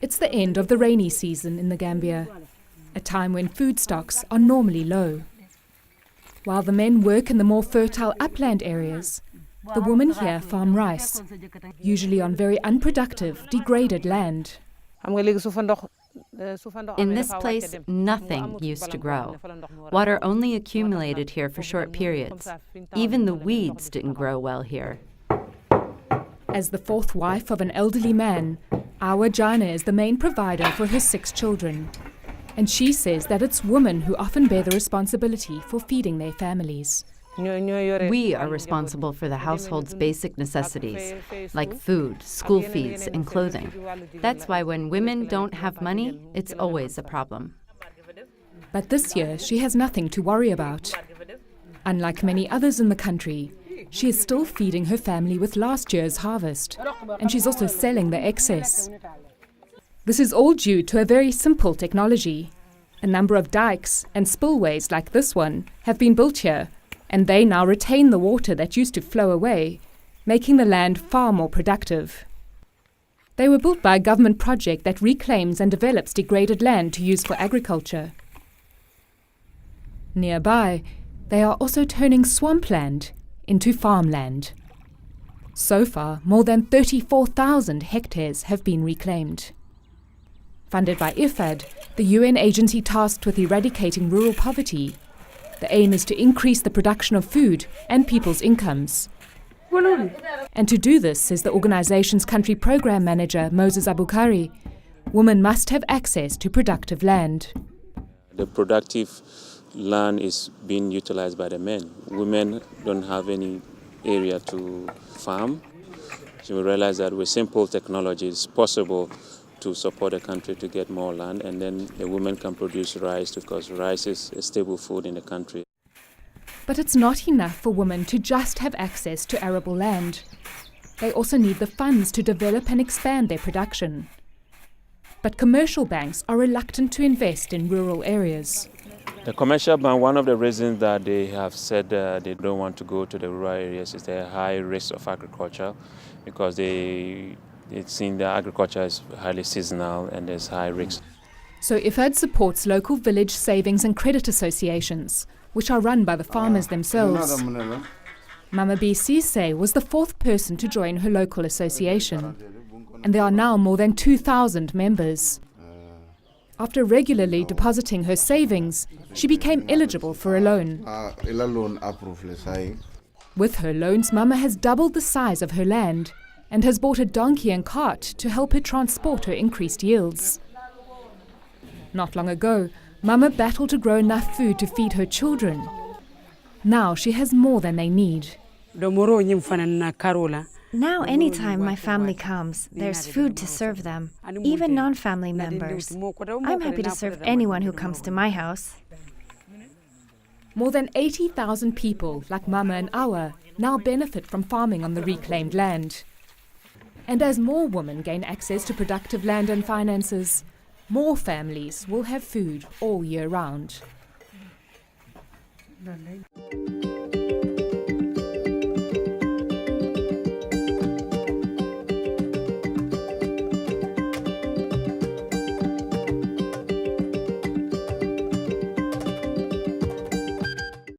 It's the end of the rainy season in the Gambia, a time when food stocks are normally low. While the men work in the more fertile upland areas, the women here farm rice, usually on very unproductive, degraded land. In this place, nothing used to grow. Water only accumulated here for short periods. Even the weeds didn't grow well here. As the fourth wife of an elderly man, Awa Jagne is the main provider for her 6 children. And she says that it's women who often bear the responsibility for feeding their families. We are responsible for the household's basic necessities, like food, school fees, and clothing. That's why when women don't have money, it's always a problem. But this year, she has nothing to worry about. Unlike many others in the country, she is still feeding her family with last year's harvest, and she's also selling the excess. This is all due to a very simple technology. A number of dikes and spillways like this one have been built here, and they now retain the water that used to flow away, making the land far more productive. They were built by a government project that reclaims and develops degraded land to use for agriculture. Nearby, they are also turning swampland into farmland. So far, more than 34,000 hectares have been reclaimed. Funded by IFAD, the UN agency tasked with eradicating rural poverty, the aim is to increase the production of food and people's incomes. And to do this, says the organization's country program manager, Moses Abukari, women must have access to productive land. The productive land is being utilized by the men. Women don't have any area to farm. So we realize that with simple technology it's possible to support the country to get more land, and then the women can produce rice because rice is a stable food in the country. But it's not enough for women to just have access to arable land. They also need the funds to develop and expand their production. But commercial banks are reluctant to invest in rural areas. The commercial bank, one of the reasons that they have said they don't want to go to the rural areas is the high risk of agriculture, because it's seen that agriculture is highly seasonal and there's high risk. So IFAD supports local village savings and credit associations, which are run by the farmers themselves. Mama B. Sise was the 4th person to join her local association, and there are now more than 2,000 members. After regularly depositing her savings, she became eligible for a loan. With her loans, Mama has doubled the size of her land and has bought a donkey and cart to help her transport her increased yields. Not long ago, Mama battled to grow enough food to feed her children. Now she has more than they need. Now anytime my family comes, there's food to serve them, even non-family members. I'm happy to serve anyone who comes to my house. More than 80,000 people, like Mama and Awa, now benefit from farming on the reclaimed land. And as more women gain access to productive land and finances, more families will have food all year round.